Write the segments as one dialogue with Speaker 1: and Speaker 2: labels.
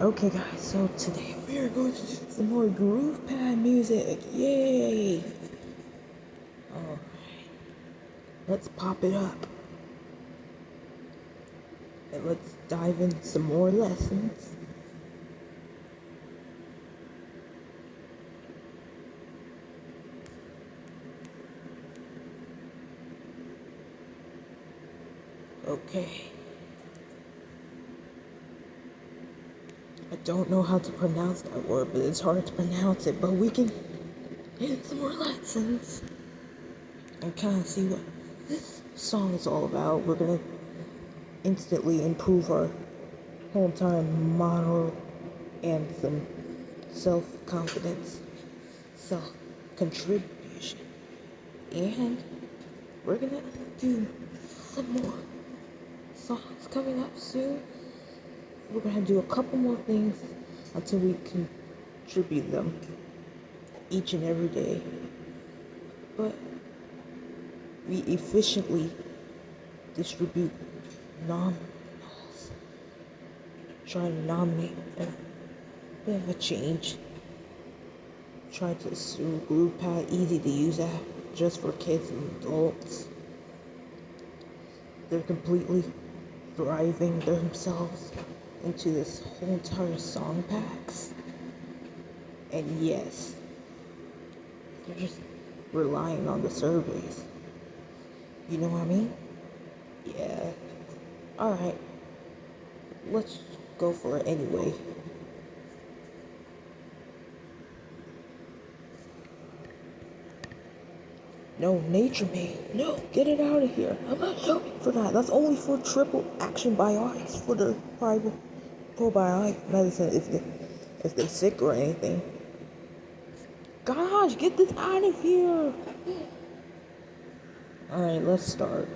Speaker 1: Okay guys, so today we are going to do some more Groovepad music. Yay! Alright, let's pop it up. And let's dive into some more lessons. Okay. I don't know how to pronounce that word, but it's hard to pronounce it. But we can get some more lessons and kind of see what this song is all about. We're gonna instantly improve our whole time mono and some self-confidence, self-contribution. And we're gonna do some more songs coming up soon. We're gonna do a couple more things until we contribute them each and every day. But we efficiently distribute nominals. Try to nominate a bit of a change. Try to do Groovepad, easy to use app, just for kids and adults. They're completely thriving themselves into this whole entire song packs. And yes, they're just relying on the surveys. You know what I mean? Yeah. Alright. Let's go for it anyway. No, nature made. No, get it out of here. I'm not shopping for that. That's only for triple action biotics for the probiotic medicine if they're sick or anything. Gosh, get this out of here. Alright, let's start.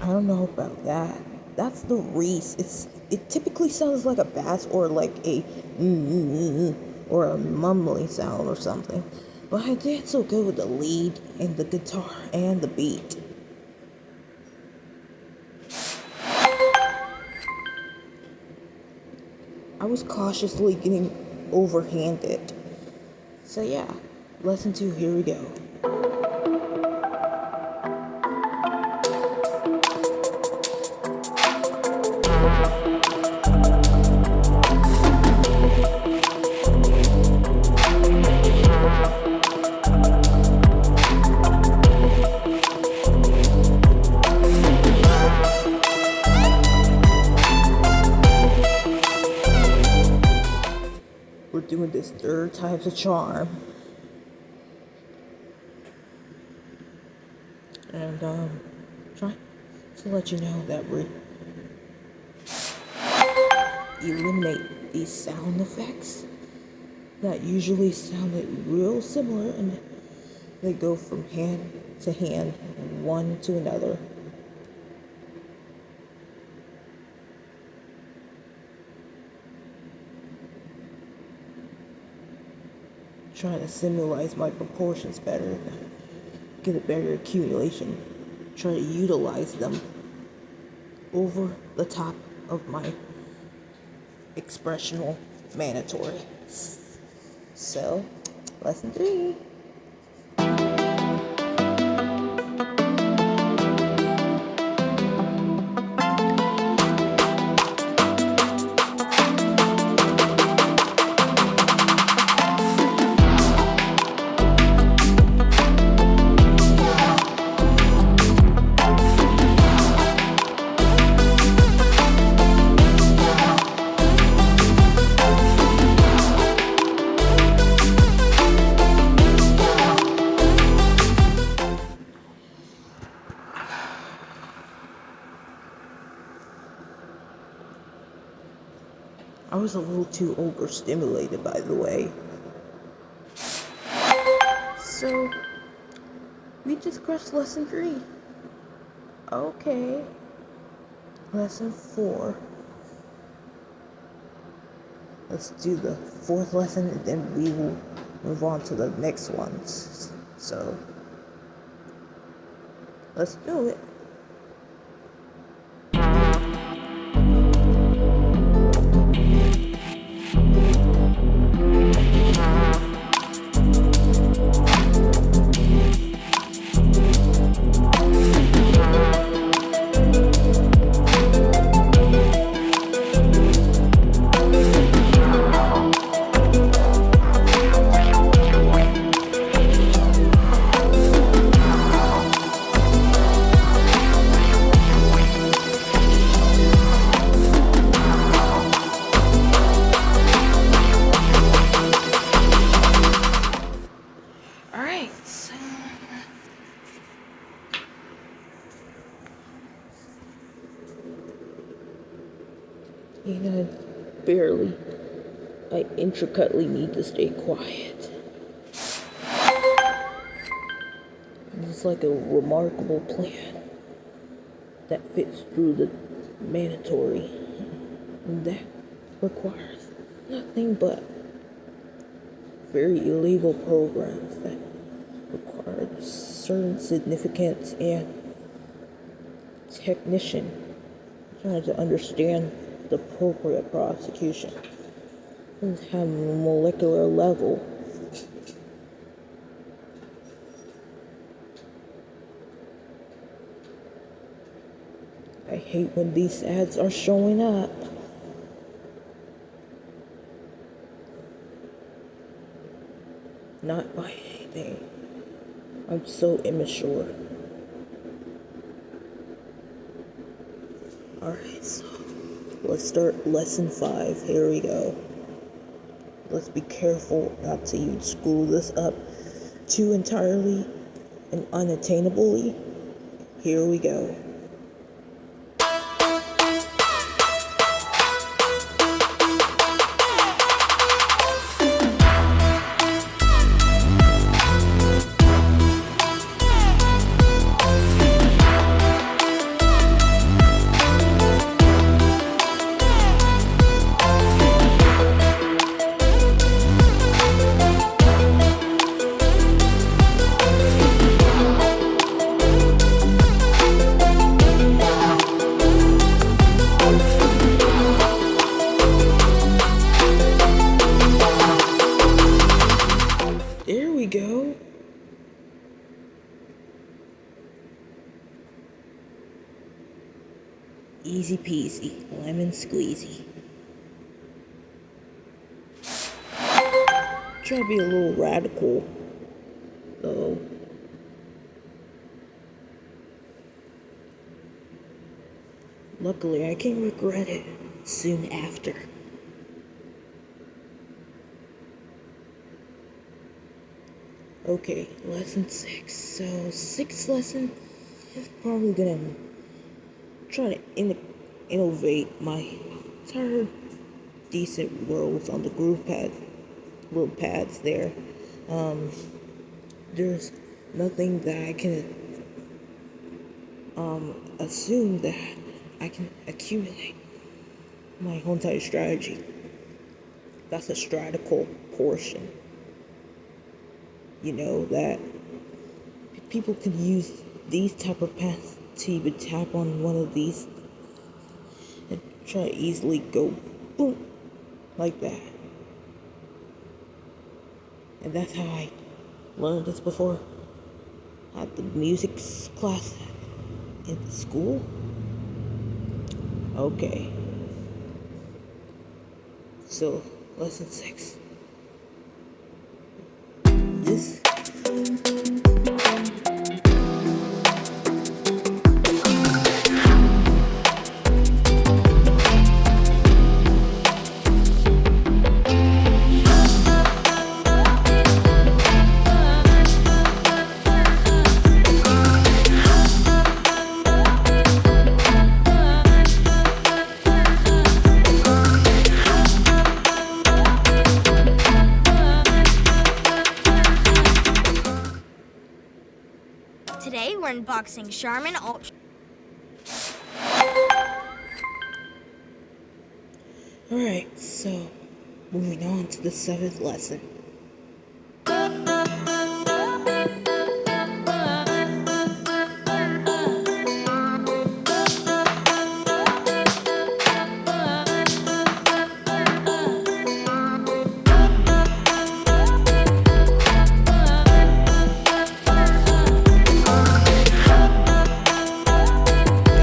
Speaker 1: I don't know about that. That's the Reese. It typically sounds like a bass or like a or a mumbling sound or something. But I did so good with the lead and the guitar and the beat. I was cautiously getting overhanded. So yeah, lesson 2, here we go. We're doing this 3rd time's a charm. And try to let you know that we eliminate these sound effects that usually sounded real similar, and they go from hand to hand, one to another. Trying to simulate my proportions better, get a better accumulation, try to utilize them over the top of my expressional mandatory. So, lesson 3. I was a little too overstimulated, by the way. So, we just crushed lesson 3. Okay. lesson 4. Let's do the 4th lesson, and then we will move on to the next ones. So, let's do it. And I intricately need to stay quiet. It's like a remarkable plan that fits through the mandatory. And that requires nothing but very illegal programs that require certain significance and technician trying to understand the appropriate prosecution and have a molecular level. I hate when these ads are showing up. Not by anything. I'm so immature. Alright, so let's start lesson 5. Here we go. Let's be careful not to screw this up too entirely and unattainably. Here we go. There we go. Easy peasy, lemon squeezy. Try to be a little radical, though. Luckily, I can regret it soon after. Okay, lesson 6. So, 6th lesson is probably gonna try to innovate my entire decent worlds on the Groovepad, little pads there. There's nothing that I can assume that I can accumulate my whole entire strategy. That's a stratical portion. You know, that people could use these type of paths to even tap on one of these and try to easily go boom, like that. And that's how I learned this before. At the music class in school. Okay. So, lesson 6. This
Speaker 2: Today we're unboxing Charmin Ultra.
Speaker 1: Alright, so moving on to the 7th lesson. I'm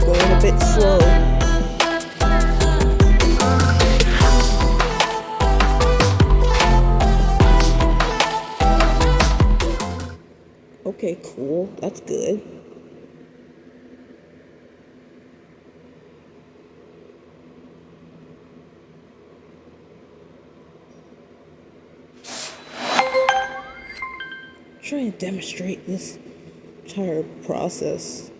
Speaker 1: going a bit slow. Okay, cool. That's good. Trying to demonstrate this entire process,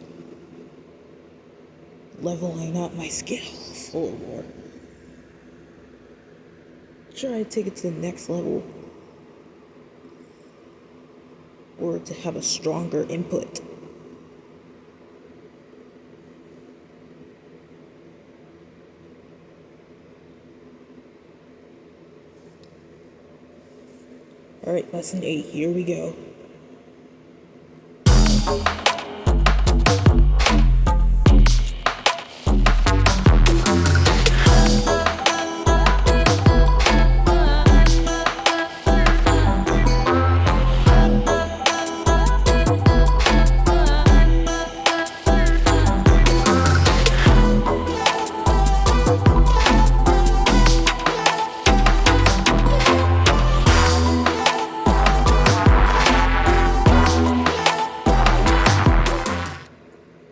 Speaker 1: leveling up my skills a little more. Try to take it to the next level, or to have a stronger input. Alright, lesson 8, here we go.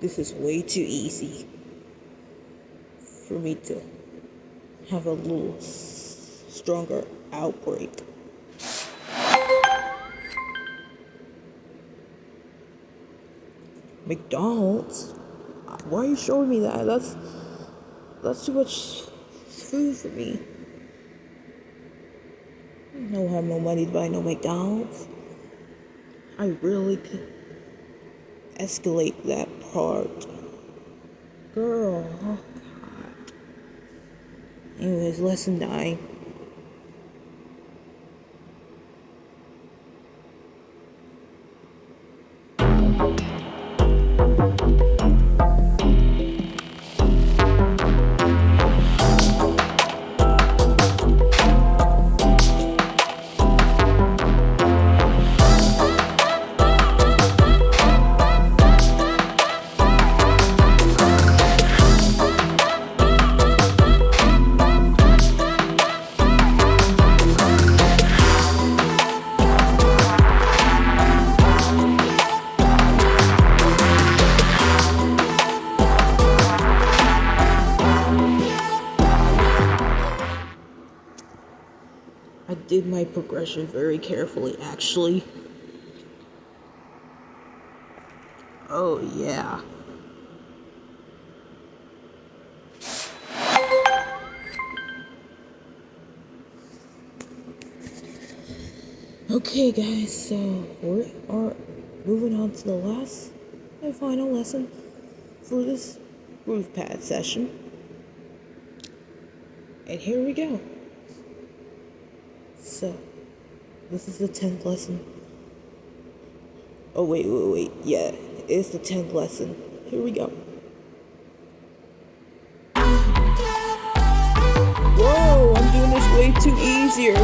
Speaker 1: This is way too easy for me to have a little stronger outbreak. McDonald's? Why are you showing me that? That's too much food for me. I don't have no money to buy no McDonald's. I really could escalate that part. Girl, oh God. Anyways, lesson 9. I did my progression very carefully, actually. Oh, yeah. Okay, guys, so we are moving on to the last and final lesson for this Groovepad session. And here we go. So, this is the 10th lesson. Oh, wait. Yeah, it's the 10th lesson. Here we go. Whoa, I'm doing this way too easier.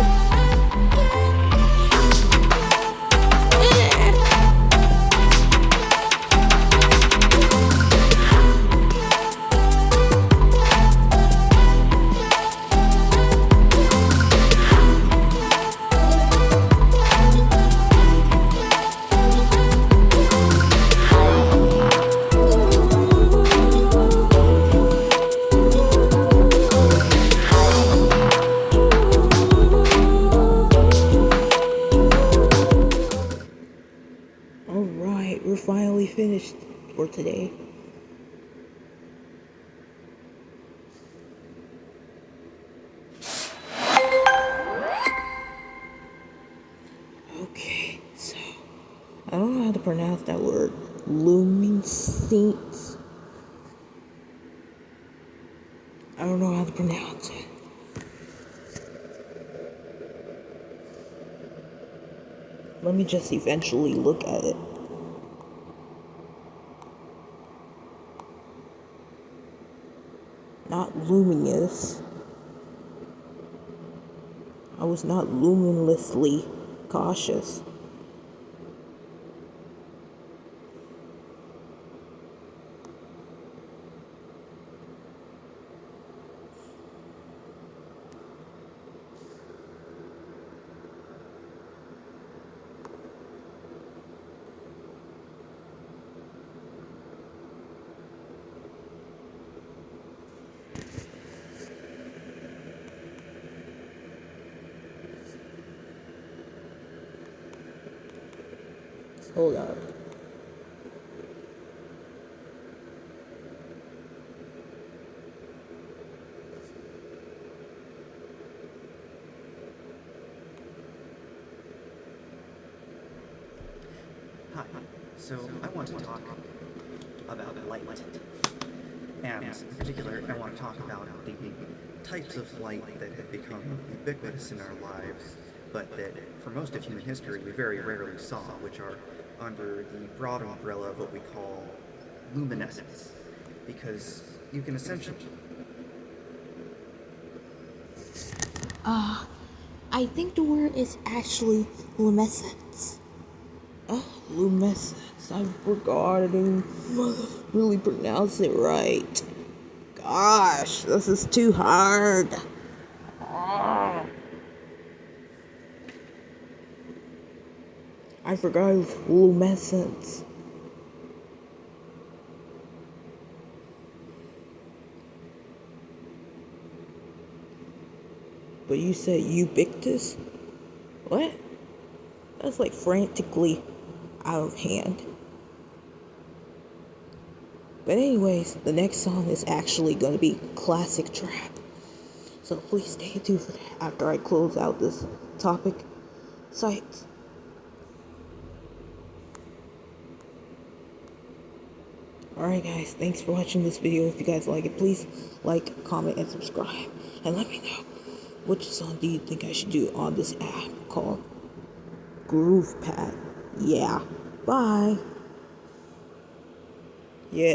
Speaker 1: Alright, we're finally finished for today. Okay, so I don't know how to pronounce that word. Luminescence. I don't know how to pronounce it. Let me just eventually look at it. Not luminous. I was not luminously cautious. Hold up.
Speaker 2: Hi, so I want to talk about light. And in particular, I want to talk about the types of light that have become ubiquitous in our lives, but that for most of human history we very rarely saw, which are under the broad umbrella of what we call luminescence. Because you can essentially...
Speaker 1: I think the word is actually luminescence. Luminescence. I forgot I didn't really pronounce it right. Gosh, this is too hard. I forgot it was luminescence. But you said ubiquitous? What? That's like frantically out of hand. But anyways, the next song is actually gonna be classic trap. So please stay tuned for that after I close out this topic site. Alright guys, thanks for watching this video. If you guys like it, please like, comment, and subscribe. And let me know, which song do you think I should do on this app called Groovepad? Yeah. Bye. Yeah.